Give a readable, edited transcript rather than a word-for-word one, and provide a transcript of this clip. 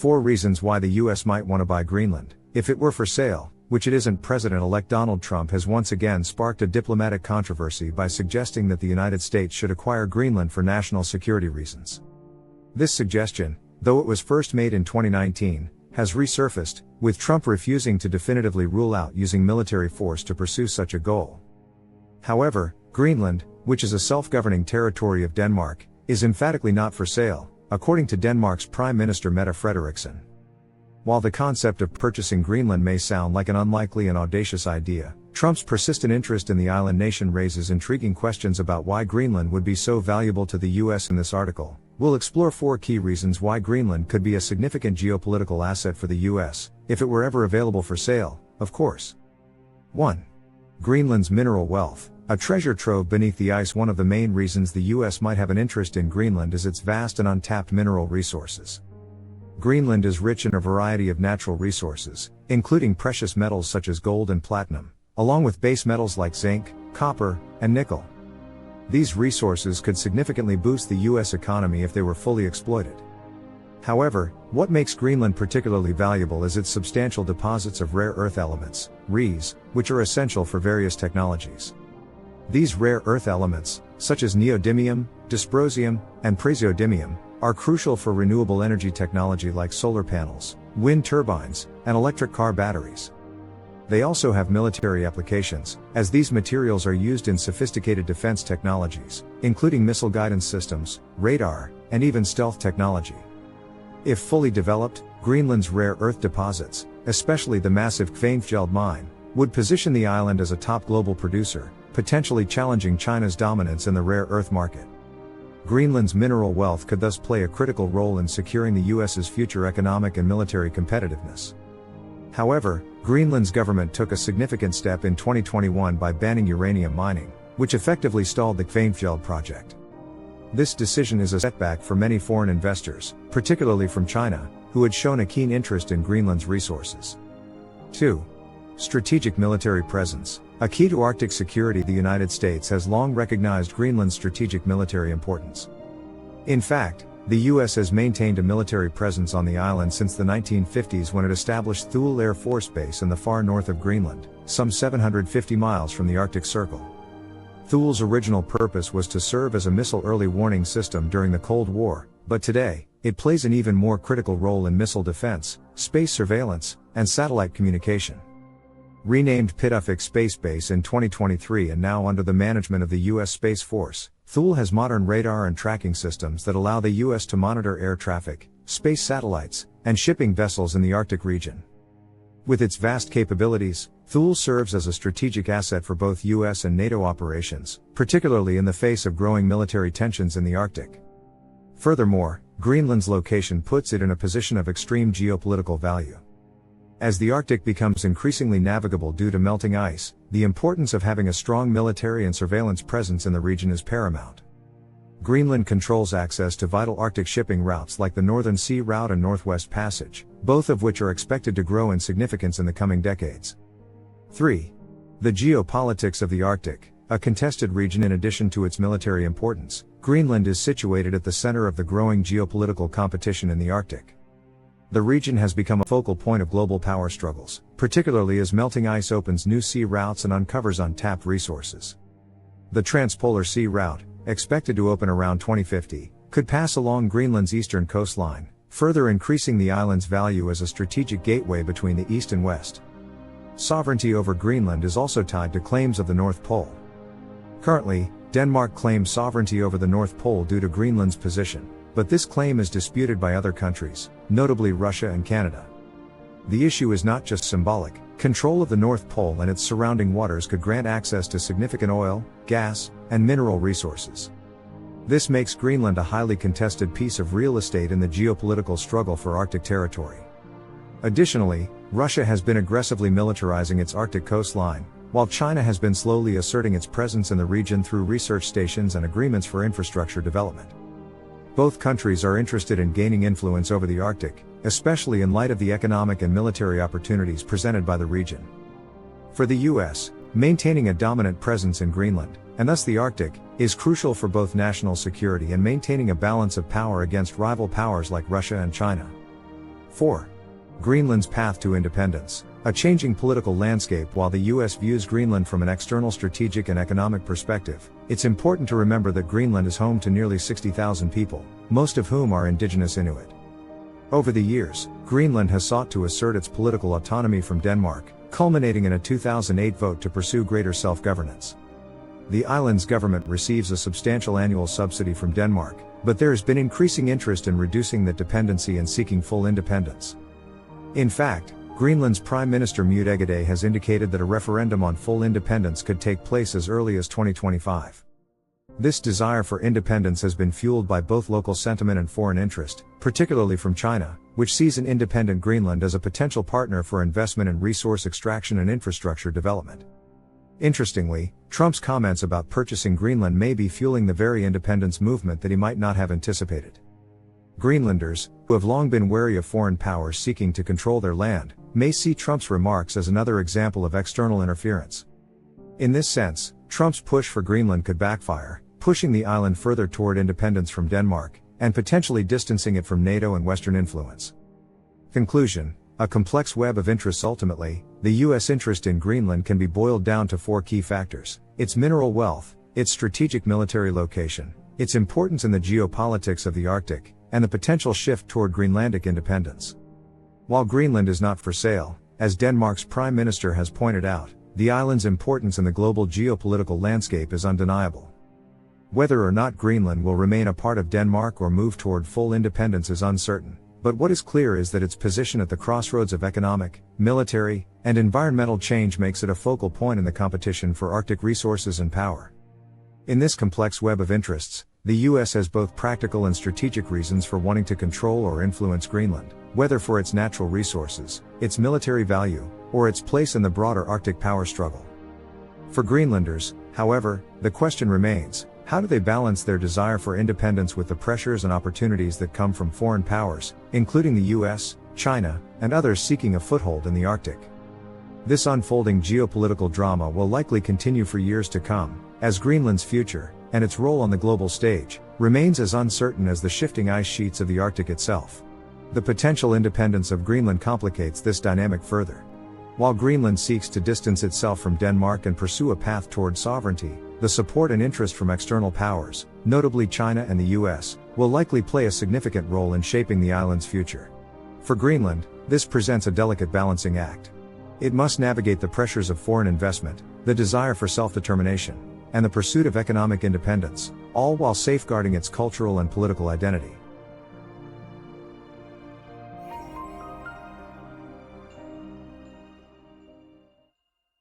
4 reasons why the US might want to buy Greenland, if it were for sale, which it isn't. President-elect Donald Trump has once again sparked a diplomatic controversy by suggesting that the United States should acquire Greenland for national security reasons. This suggestion, though it was first made in 2019, has resurfaced, with Trump refusing to definitively rule out using military force to pursue such a goal. However, Greenland, which is a self-governing territory of Denmark, is emphatically not for sale, according to Denmark's Prime Minister Mette Frederiksen. While the concept of purchasing Greenland may sound like an unlikely and audacious idea, Trump's persistent interest in the island nation raises intriguing questions about why Greenland would be so valuable to the US. In this article, we'll explore 4 key reasons why Greenland could be a significant geopolitical asset for the US, if it were ever available for sale, of course. 1. Greenland's mineral wealth, a treasure trove beneath the ice. One of the main reasons the US might have an interest in Greenland is its vast and untapped mineral resources. Greenland is rich in a variety of natural resources, including precious metals such as gold and platinum, along with base metals like zinc, copper, and nickel. These resources could significantly boost the US economy if they were fully exploited. However, what makes Greenland particularly valuable is its substantial deposits of rare earth elements, REEs, which are essential for various technologies. These rare earth elements, such as neodymium, dysprosium, and praseodymium, are crucial for renewable energy technology like solar panels, wind turbines, and electric car batteries. They also have military applications, as these materials are used in sophisticated defense technologies, including missile guidance systems, radar, and even stealth technology. If fully developed, Greenland's rare earth deposits, especially the massive Kvanefjeld mine, would position the island as a top global producer, potentially challenging China's dominance in the rare earth market. Greenland's mineral wealth could thus play a critical role in securing the US's future economic and military competitiveness. However, Greenland's government took a significant step in 2021 by banning uranium mining, which effectively stalled the Kvanefjeld project. This decision is a setback for many foreign investors, particularly from China, who had shown a keen interest in Greenland's resources. 2. Strategic military presence. A key to Arctic security. The United States has long recognized Greenland's strategic military importance. In fact, the US has maintained a military presence on the island since the 1950s when it established Thule Air Force Base in the far north of Greenland, some 750 miles from the Arctic Circle. Thule's original purpose was to serve as a missile early warning system during the Cold War, but today, it plays an even more critical role in missile defense, space surveillance, and satellite communication. Renamed Pituffik Space Base in 2023 and now under the management of the U.S. Space Force, Thule has modern radar and tracking systems that allow the U.S. to monitor air traffic, space satellites, and shipping vessels in the Arctic region. With its vast capabilities, Thule serves as a strategic asset for both U.S. and NATO operations, particularly in the face of growing military tensions in the Arctic. Furthermore, Greenland's location puts it in a position of extreme geopolitical value. As the Arctic becomes increasingly navigable due to melting ice, the importance of having a strong military and surveillance presence in the region is paramount. Greenland controls access to vital Arctic shipping routes like the Northern Sea Route and Northwest Passage, both of which are expected to grow in significance in the coming decades. 3. The geopolitics of the Arctic, a contested region. In addition to its military importance, Greenland is situated at the center of the growing geopolitical competition in the Arctic. The region has become a focal point of global power struggles, particularly as melting ice opens new sea routes and uncovers untapped resources. The Transpolar Sea Route, expected to open around 2050, could pass along Greenland's eastern coastline, further increasing the island's value as a strategic gateway between the East and West. Sovereignty over Greenland is also tied to claims of the North Pole. Currently, Denmark claims sovereignty over the North Pole due to Greenland's position, but this claim is disputed by other countries, notably Russia and Canada. The issue is not just symbolic. Control of the North Pole and its surrounding waters could grant access to significant oil, gas, and mineral resources. This makes Greenland a highly contested piece of real estate in the geopolitical struggle for Arctic territory. Additionally, Russia has been aggressively militarizing its Arctic coastline, while China has been slowly asserting its presence in the region through research stations and agreements for infrastructure development. Both countries are interested in gaining influence over the Arctic, especially in light of the economic and military opportunities presented by the region. For the US, maintaining a dominant presence in Greenland, and thus the Arctic, is crucial for both national security and maintaining a balance of power against rival powers like Russia and China. 4. Greenland's path to independence. A changing political landscape. While the US views Greenland from an external strategic and economic perspective, it's important to remember that Greenland is home to nearly 60,000 people, most of whom are indigenous Inuit. Over the years, Greenland has sought to assert its political autonomy from Denmark, culminating in a 2008 vote to pursue greater self-governance. The island's government receives a substantial annual subsidy from Denmark, but there has been increasing interest in reducing that dependency and seeking full independence. In fact, Greenland's Prime Minister Mute Egede has indicated that a referendum on full independence could take place as early as 2025. This desire for independence has been fueled by both local sentiment and foreign interest, particularly from China, which sees an independent Greenland as a potential partner for investment in resource extraction and infrastructure development. Interestingly, Trump's comments about purchasing Greenland may be fueling the very independence movement that he might not have anticipated. Greenlanders, who have long been wary of foreign powers seeking to control their land, may see Trump's remarks as another example of external interference. In this sense, Trump's push for Greenland could backfire, pushing the island further toward independence from Denmark, and potentially distancing it from NATO and Western influence. Conclusion: a complex web of interests. Ultimately, the U.S. interest in Greenland can be boiled down to 4 key factors: its mineral wealth, its strategic military location, its importance in the geopolitics of the Arctic, and the potential shift toward Greenlandic independence. While Greenland is not for sale, as Denmark's Prime Minister has pointed out, the island's importance in the global geopolitical landscape is undeniable. Whether or not Greenland will remain a part of Denmark or move toward full independence is uncertain, but what is clear is that its position at the crossroads of economic, military, and environmental change makes it a focal point in the competition for Arctic resources and power. In this complex web of interests, the U.S. has both practical and strategic reasons for wanting to control or influence Greenland, whether for its natural resources, its military value, or its place in the broader Arctic power struggle. For Greenlanders, however, the question remains: how do they balance their desire for independence with the pressures and opportunities that come from foreign powers, including the US, China, and others seeking a foothold in the Arctic? This unfolding geopolitical drama will likely continue for years to come, as Greenland's future, and its role on the global stage, remains as uncertain as the shifting ice sheets of the Arctic itself. The potential independence of Greenland complicates this dynamic further. While Greenland seeks to distance itself from Denmark and pursue a path toward sovereignty, the support and interest from external powers, notably China and the US, will likely play a significant role in shaping the island's future. For Greenland, this presents a delicate balancing act. It must navigate the pressures of foreign investment, the desire for self-determination, and the pursuit of economic independence, all while safeguarding its cultural and political identity.